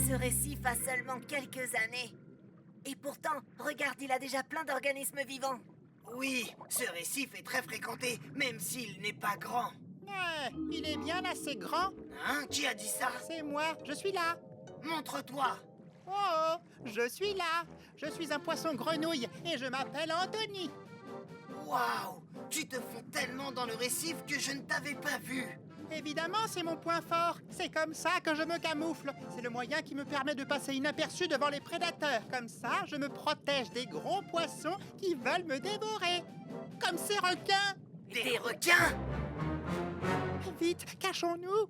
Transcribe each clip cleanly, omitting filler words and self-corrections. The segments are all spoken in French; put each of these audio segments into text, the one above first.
Ce récif a seulement quelques années. Et pourtant, regarde, il a déjà plein d'organismes vivants. Oui, ce récif est très fréquenté, même s'il n'est pas grand. Il est bien assez grand. Hein? Qui a dit ça? C'est moi, je suis là. Montre-toi! Oh, je suis là. Je suis un poisson grenouille et je m'appelle Anthony. Waouh! Tu te fonds tellement dans le récif que je ne t'avais pas vu. Évidemment, c'est mon point fort. C'est comme ça que je me camoufle. C'est le moyen qui me permet de passer inaperçu devant les prédateurs. Comme ça, je me protège des gros poissons qui veulent me dévorer. Comme ces requins. Des requins? Vite, cachons-nous.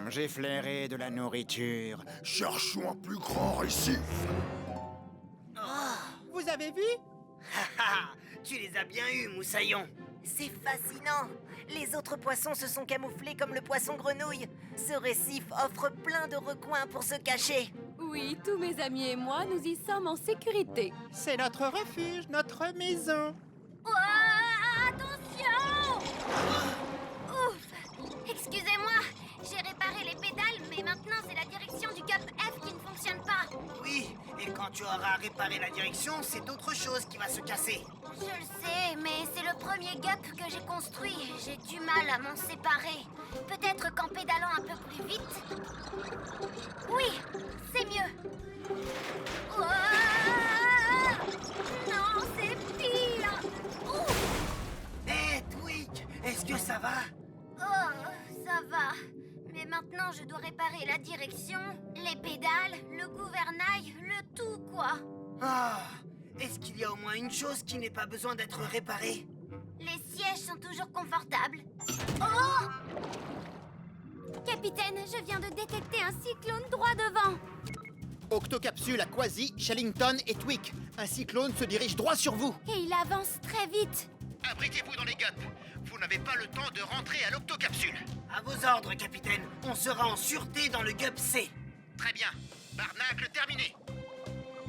J'ai flairé de la nourriture. Cherchons un plus grand récif. Vous avez vu? Haha! Tu les as bien eus, Moussaillon. C'est fascinant. Les autres poissons se sont camouflés comme le poisson grenouille. Ce récif offre plein de recoins pour se cacher. Oui, tous mes amis et moi, nous y sommes en sécurité. C'est notre refuge, notre maison. Attention! Ouf! Excusez-moi, j'ai réparé les pédales, mais maintenant c'est la direction du Cup F qui ne fonctionne pas. Oui, et quand tu auras réparé la direction, c'est autre chose qui va se casser. Je le sais, mais c'est le premier Gup que j'ai construit. J'ai du mal à m'en séparer. Peut-être qu'en pédalant un peu plus vite... Oui, c'est mieux. Ouah! Non, c'est pire. Ouf! Hé, Twig, est-ce que ça va? Oh, ça va. Mais maintenant, je dois réparer la direction, les pédales, le gouvernail, le tout, quoi. Ah, est-ce qu'il y a au moins une chose qui n'ait pas besoin d'être réparée? Les sièges sont toujours confortables. Oh! Capitaine, je viens de détecter un cyclone droit devant. Octocapsule à Quasi, Shellington et Twick. Un cyclone se dirige droit sur vous. Et il avance très vite. Abritez-vous dans les gups. Vous n'avez pas le temps de rentrer à l'octocapsule. À vos ordres, capitaine. On sera en sûreté dans le Gup C. Très bien. Barnacle terminé.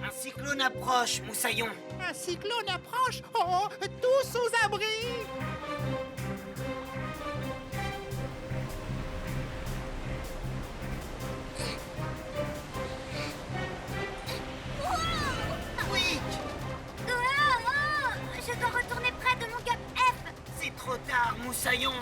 Un cyclone approche, Moussaillon. Un cyclone approche. Oh, tous aux abris. Twig! Je dois retourner près de mon Gup F. C'est trop tard, Moussaillon.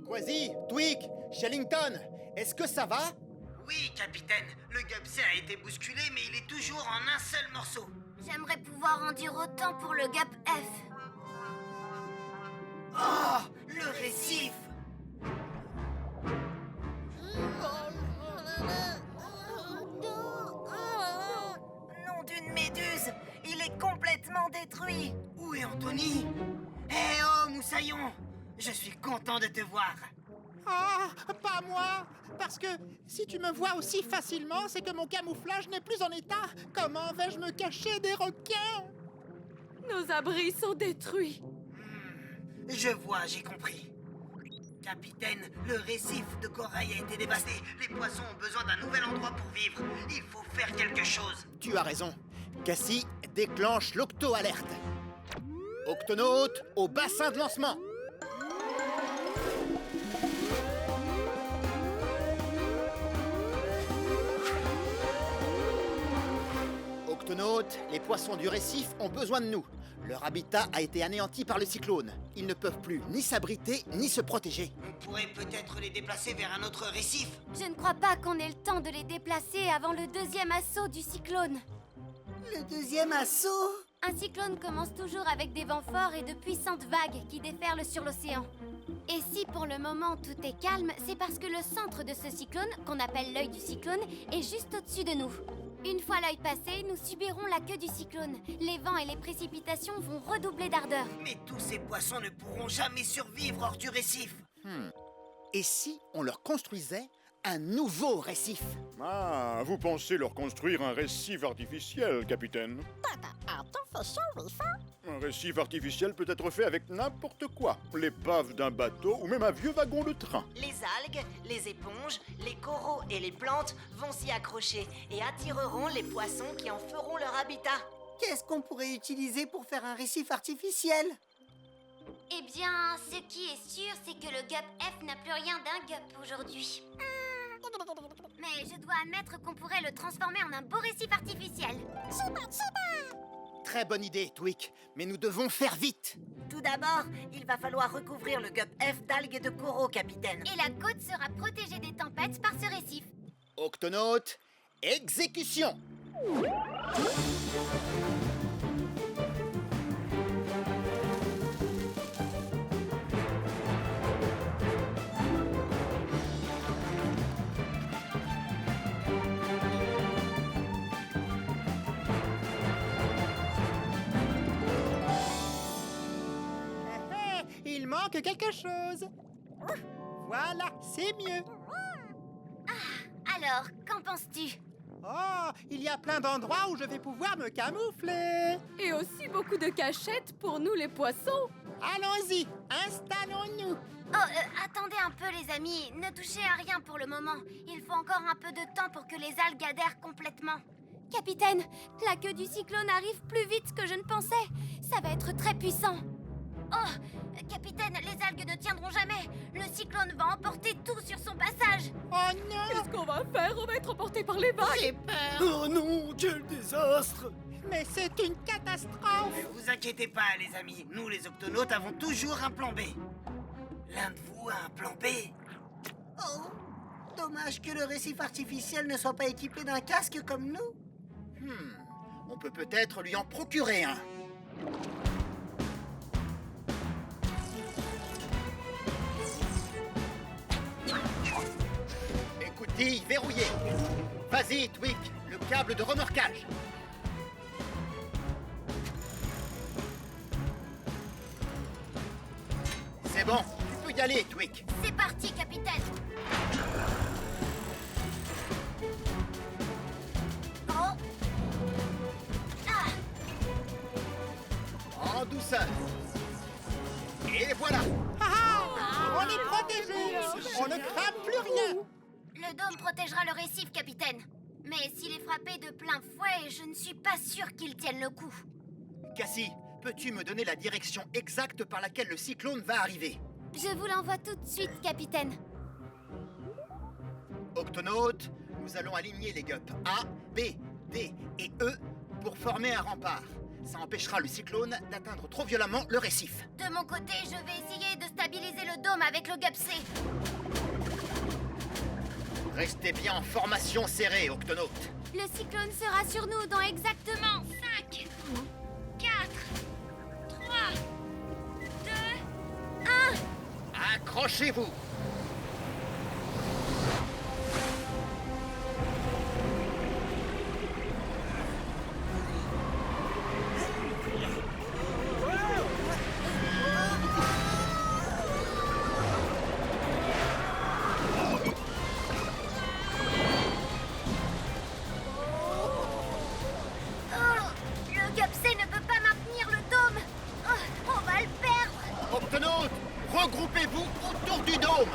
Quasi, Twick, Shellington, est-ce que ça va? Oui, capitaine. Le Gup C a été bousculé, mais il est toujours en un seul morceau. J'aimerais pouvoir en dire autant pour le Gup F. Oh, le récif! Nom d'une méduse, il est complètement détruit. Où est Anthony? Eh oh, Moussaillon! Je suis content de te voir. Ah, pas moi. Parce que si tu me vois aussi facilement, c'est que mon camouflage n'est plus en état. Comment vais-je me cacher des requins? Nos abris sont détruits. Je vois, j'ai compris. Capitaine, le récif de corail a été dévasté. Les poissons ont besoin d'un nouvel endroit pour vivre. Il faut faire quelque chose. Tu as raison. Cassie déclenche l'octo-alerte. Octonaute au bassin de lancement. Octonautes, les poissons du récif ont besoin de nous. Leur habitat a été anéanti par le cyclone. Ils ne peuvent plus ni s'abriter ni se protéger. On pourrait peut-être les déplacer vers un autre récif. Je ne crois pas qu'on ait le temps de les déplacer avant le deuxième assaut du cyclone. Le deuxième assaut? Un cyclone commence toujours avec des vents forts et de puissantes vagues qui déferlent sur l'océan. Et si pour le moment tout est calme, c'est parce que le centre de ce cyclone, qu'on appelle l'œil du cyclone, est juste au-dessus de nous. Une fois l'œil passé, nous subirons la queue du cyclone. Les vents et les précipitations vont redoubler d'ardeur. Mais tous ces poissons ne pourront jamais survivre hors du récif. Et si on leur construisait un nouveau récif. Ah, vous pensez leur construire un récif artificiel, capitaine? Un récif artificiel peut être fait avec n'importe quoi. L'épave d'un bateau ou même un vieux wagon de train. Les algues, les éponges, les coraux et les plantes vont s'y accrocher et attireront les poissons qui en feront leur habitat. Qu'est-ce qu'on pourrait utiliser pour faire un récif artificiel? Eh bien, ce qui est sûr, c'est que le Gup F n'a plus rien d'un Gup aujourd'hui. Mais je dois admettre qu'on pourrait le transformer en un beau récif artificiel. Très bonne idée, Twig, mais nous devons faire vite. Tout d'abord, il va falloir recouvrir le Gup F d'algues et de coraux, capitaine. Et la côte sera protégée des tempêtes par ce récif. Octonautes, exécution! Il manque quelque chose. Voilà, c'est mieux. Alors, qu'en penses-tu? Oh, il y a plein d'endroits où je vais pouvoir me camoufler. Et aussi beaucoup de cachettes pour nous les poissons. Allons-y, installons-nous. Oh, attendez un peu les amis, ne touchez à rien pour le moment. Il faut encore un peu de temps pour que les algues adhèrent complètement. Capitaine, la queue du cyclone arrive plus vite que je ne pensais. Ça va être très puissant. Oh, capitaine, les algues ne tiendront jamais. Le cyclone va emporter tout sur son passage. Oh non! Qu'est-ce qu'on va faire? On va être emporté par les vagues. Oh non, quel désastre! Mais c'est une catastrophe! Ne vous inquiétez pas, les amis. Nous, les octonautes, avons toujours un plan B. L'un de vous a un plan B? Oh, dommage que le récif artificiel ne soit pas équipé d'un casque comme nous. On peut peut-être lui en procurer un. Écoutille verrouillée. Vas-y, Twig, le câble de remorquage. C'est bon, tu peux y aller, Twig. C'est parti, capitaine. Oh. Ah. En douceur. Et voilà. On est protégés! On ne crame plus rien! Le dôme protégera le récif, capitaine. Mais s'il est frappé de plein fouet, je ne suis pas sûre qu'il tienne le coup. Cassie, peux-tu me donner la direction exacte par laquelle le cyclone va arriver? Je vous l'envoie tout de suite, capitaine. Octonautes, nous allons aligner les gups A, B, D et E pour former un rempart. Ça empêchera le cyclone d'atteindre trop violemment le récif. De mon côté, je vais essayer de stabiliser le dôme avec le Gup C. Restez bien en formation serrée, Octonautes. Le cyclone sera sur nous dans exactement 5, 4, 3, 2, 1. Accrochez-vous. Le Gup C ne peut pas maintenir le dôme. Oh, on va le perdre. Octonautes, regroupez-vous autour du dôme.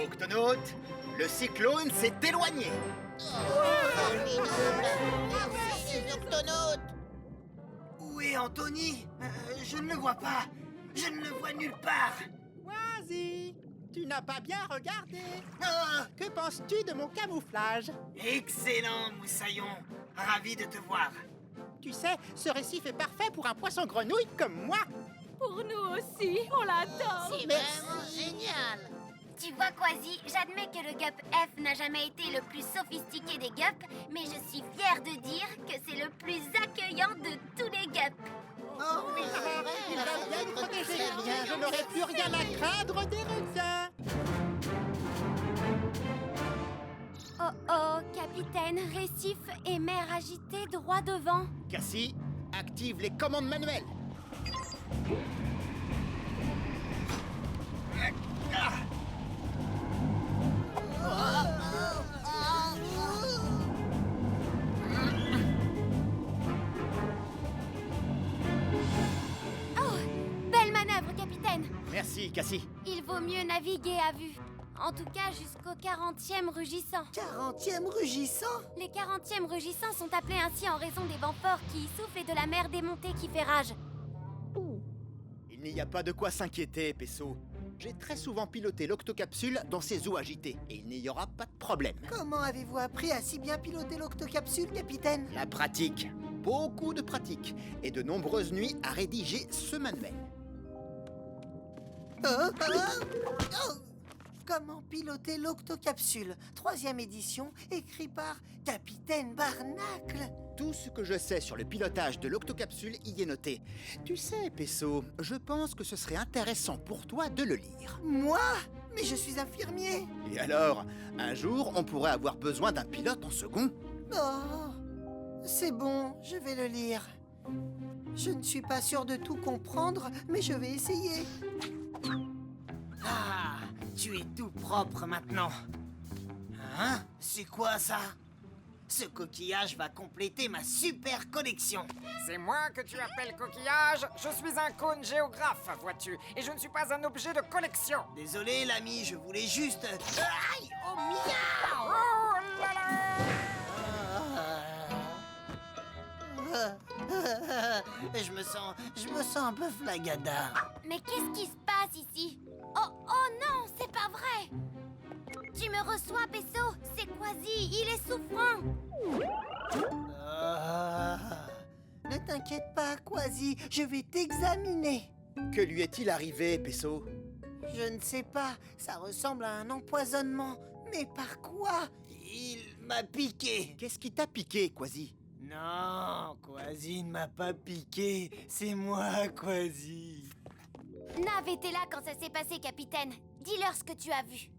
Octonautes, le cyclone s'est éloigné. Où est Anthony? Je ne le vois pas. Je ne le vois nulle part. Vas-y! Tu n'as pas bien regardé! Ah, Que penses-tu de mon camouflage? excellent, Moussaillon. Ravi de te voir. Tu sais, ce récif est parfait pour un poisson grenouille comme moi! Pour nous aussi, on l'adore. Tu vois, Quasi, j'admets que le Gup F n'a jamais été le plus sophistiqué des gups, mais je suis fière de dire que c'est le plus accueillant de tous les gups. Oh oui, il va bien nous protéger! Je n'aurai plus rien à craindre des requins! capitaine, récif et mer agitée droit devant. Cassie, active les commandes manuelles. Oh, belle manœuvre, capitaine. Merci, Cassie. Il vaut mieux naviguer à vue. En tout cas, jusqu'au 40e rugissant. 40e rugissant? Les 40e rugissants sont appelés ainsi en raison des vents forts qui y soufflent et de la mer démontée qui fait rage. Il n'y a pas de quoi s'inquiéter, Pesso. J'ai très souvent piloté l'octocapsule dans ces eaux agitées, et il n'y aura pas de problème. Comment avez-vous appris à si bien piloter l'octocapsule, capitaine? La pratique. Beaucoup de pratique. Et de nombreuses nuits à rédiger ce manuel. Comment piloter l'octocapsule? 3e édition, écrit par Capitaine Barnacle. Tout ce que je sais sur le pilotage de l'octocapsule y est noté. Tu sais, Pesso, je pense que ce serait intéressant pour toi de le lire. Moi? Mais je suis infirmier. Et alors, un jour, on pourrait avoir besoin d'un pilote en second. Oh, c'est bon, je vais le lire. Je ne suis pas sûr de tout comprendre, mais je vais essayer. Ah, tu es tout propre maintenant. Hein? C'est quoi ça? Ce coquillage va compléter ma super collection. C'est moi que tu appelles coquillage? Je suis un cône géographe, vois-tu, et je ne suis pas un objet de collection. Désolé, l'ami, je voulais juste... Aïe! Oh, miaou! Oh là là! Je me sens un peu flagada. Mais qu'est-ce qui se passe ici? Oh non, c'est pas vrai! Tu me reçois, Pesso? C'est Quasi, il est souffrant! Ne t'inquiète pas, Quasi, je vais t'examiner. Que lui est-il arrivé, Pesso? Je ne sais pas, ça ressemble à un empoisonnement. Mais par quoi? Il m'a piqué. Qu'est-ce qui t'a piqué, Quasi? Non, Quasi ne m'a pas piqué. C'est moi, Quasi. Nav était là quand ça s'est passé, capitaine. Dis-leur ce que tu as vu.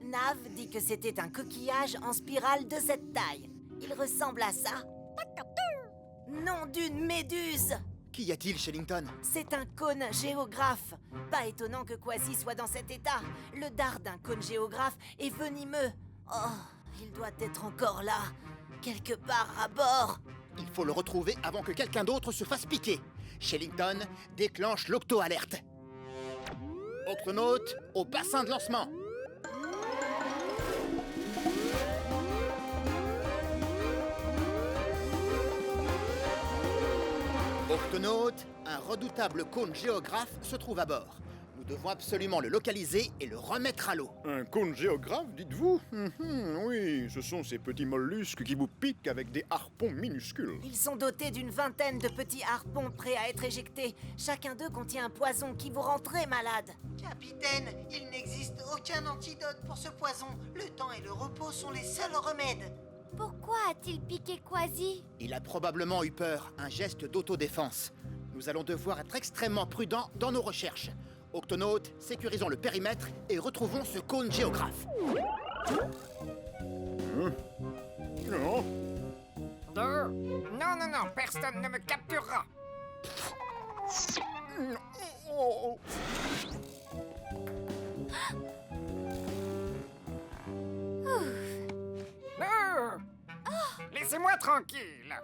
Nav dit que c'était un coquillage en spirale de cette taille. Il ressemble à ça. Nom d'une méduse! Qu'y a-t-il, Shellington? C'est un cône géographe. Pas étonnant que Quasi soit dans cet état. Le dard d'un cône géographe est venimeux. Oh, il doit être encore là, quelque part à bord. Il faut le retrouver avant que quelqu'un d'autre se fasse piquer. Shellington, déclenche l'octo-alerte. Octonaute, au bassin de lancement. Octonaute, un redoutable cône géographe se trouve à bord. Nous devons absolument le localiser et le remettre à l'eau. Un cône géographe, dites-vous? Oui, ce sont ces petits mollusques qui vous piquent avec des harpons minuscules. Ils sont dotés d'une vingtaine de petits harpons prêts à être éjectés. Chacun d'eux contient un poison qui vous rend très malade. Capitaine, il n'existe aucun antidote pour ce poison. Le temps et le repos sont les seuls remèdes. Pourquoi a-t-il piqué Quasi? Il a probablement eu peur, un geste d'autodéfense. Nous allons devoir être extrêmement prudents dans nos recherches. Octonautes, sécurisons le périmètre et retrouvons ce cône géographe. Non. Non, personne ne me capturera. Oh. Laissez-moi tranquille.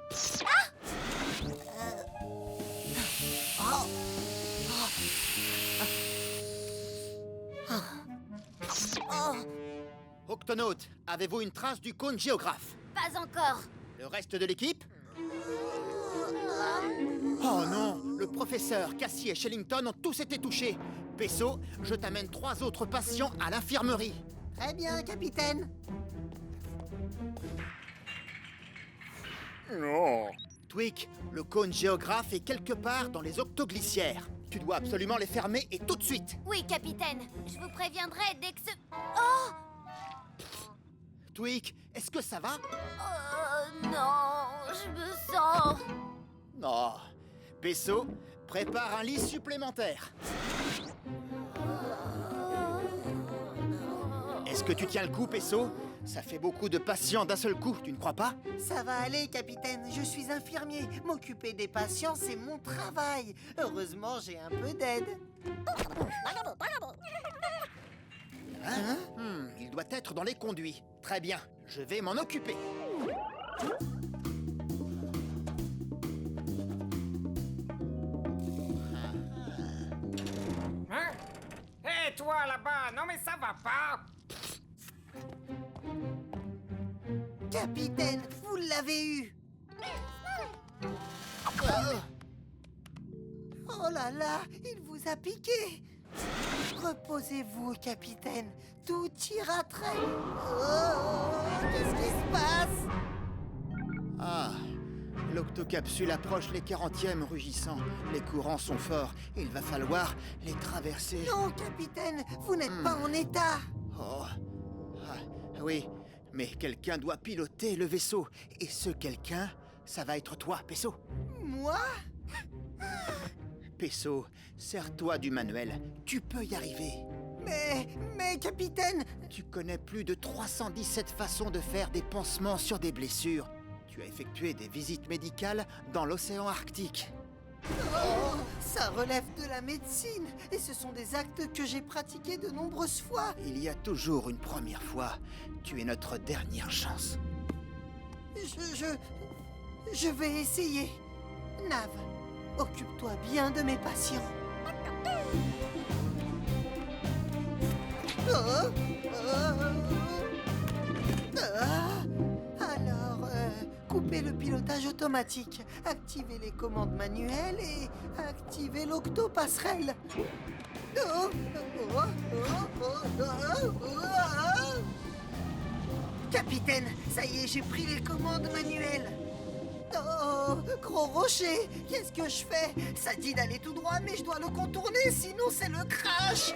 Octonautes, avez-vous une trace du cône géographe? Pas encore. Le reste de l'équipe? Oh non! Le professeur, Cassie et Shellington ont tous été touchés. Pesso, je t'amène 3 autres patients à l'infirmerie. Très bien, capitaine. Non. Tweak, le cône géographe est quelque part dans les octoglissières. Tu dois absolument les fermer et tout de suite. Oui, capitaine. Je vous préviendrai dès que ce... Oh! Tweak, est-ce que ça va? Non, je me sens... Non. Pesso, prépare un lit supplémentaire. Est-ce que tu tiens le coup, Pesso? Ça fait beaucoup de patients d'un seul coup, tu ne crois pas? Ça va aller, capitaine. Je suis infirmier. M'occuper des patients, c'est mon travail. Heureusement, j'ai un peu d'aide. Il doit être dans les conduits. Très bien, je vais m'en occuper. Hein? Hé, toi là-bas, non mais ça va pas! Capitaine, vous l'avez eu. Oh là là, il vous a piqué. Reposez-vous, capitaine. Tout ira très... Oh, qu'est-ce qui se passe? Ah, l'octocapsule approche les 40e rugissants. Les courants sont forts. Il va falloir les traverser. Non, capitaine, vous n'êtes pas en état. Oh, oui, mais quelqu'un doit piloter le vaisseau. Et ce quelqu'un, ça va être toi, Pesso. Moi? Pesso, sers-toi du manuel. Tu peux y arriver. Mais, capitaine... Tu connais plus de 317 façons de faire des pansements sur des blessures. Tu as effectué des visites médicales dans l'océan Arctique. Oh, ça relève de la médecine. Et ce sont des actes que j'ai pratiqués de nombreuses fois. Il y a toujours une première fois. Tu es notre dernière chance. Je vais essayer. Nav, occupe-toi bien de mes patients. Alors, coupez le pilotage automatique, activez les commandes manuelles et activez l'octopasserelle. Capitaine, ça y est, j'ai pris les commandes manuelles. Oh, gros rocher, qu'est-ce que je fais? Ça dit d'aller tout droit, mais je dois le contourner, sinon c'est le crash.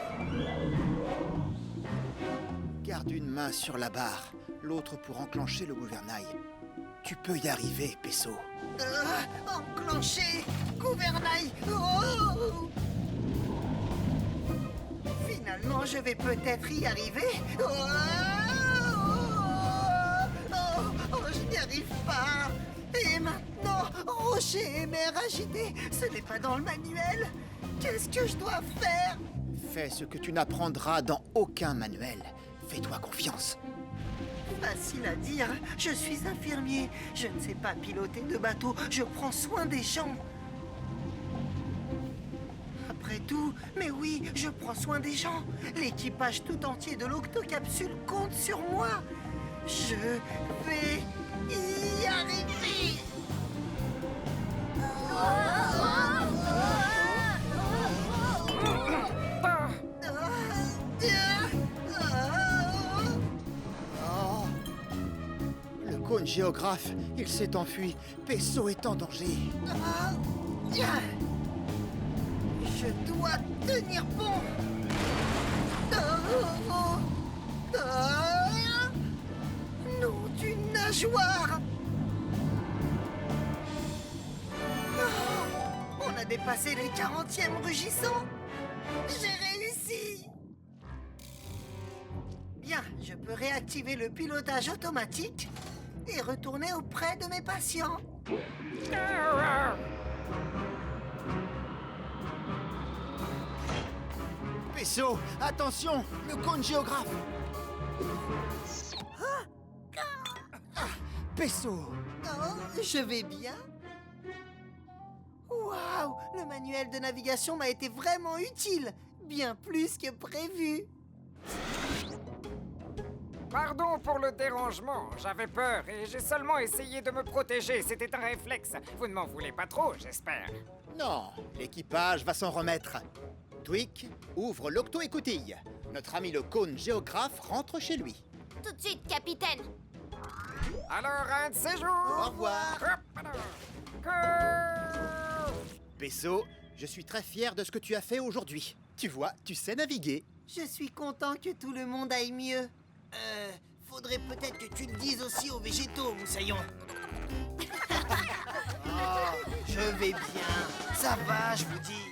Garde une main sur la barre, l'autre pour enclencher le gouvernail. Tu peux y arriver, Pesso. Enclencher gouvernail. Oh, finalement, je vais peut-être y arriver. Je n'y arrive pas. Et maintenant, rocher et mer agité, ce n'est pas dans le manuel. Qu'est-ce que je dois faire? Fais ce que tu n'apprendras dans aucun manuel. Fais-toi confiance. Facile à dire, je suis infirmier. Je ne sais pas piloter de bateau, je prends soin des gens. Après tout, mais oui, je prends soin des gens. L'équipage tout entier de l'octocapsule compte sur moi. Je vais y arriver. Le cône géographe, il s'est enfui. Pesso est en danger. Je dois tenir bon. Nom d'une nageoire. On a dépassé les 40e rugissants. J'ai réussi. Bien, je peux réactiver le pilotage automatique et retourner auprès de mes patients. Pesso, attention, le cône géographe. Pesso. Oh, je vais bien. Waouh, le manuel de navigation m'a été vraiment utile. Bien plus que prévu. Pardon pour le dérangement, j'avais peur et j'ai seulement essayé de me protéger, c'était un réflexe. Vous ne m'en voulez pas trop, j'espère. Non, l'équipage va s'en remettre. Tweak, ouvre l'octo-écoutille. Notre ami le cône géographe rentre chez lui. Tout de suite, capitaine. Alors, un de ces jours. Au revoir. Hop, Pesso, je suis très fier de ce que tu as fait aujourd'hui. Tu vois, tu sais naviguer. Je suis content que tout le monde aille mieux. Faudrait peut-être que tu le dises aussi aux végétaux, Moussaillon. Je vais bien. Ça va, je vous dis.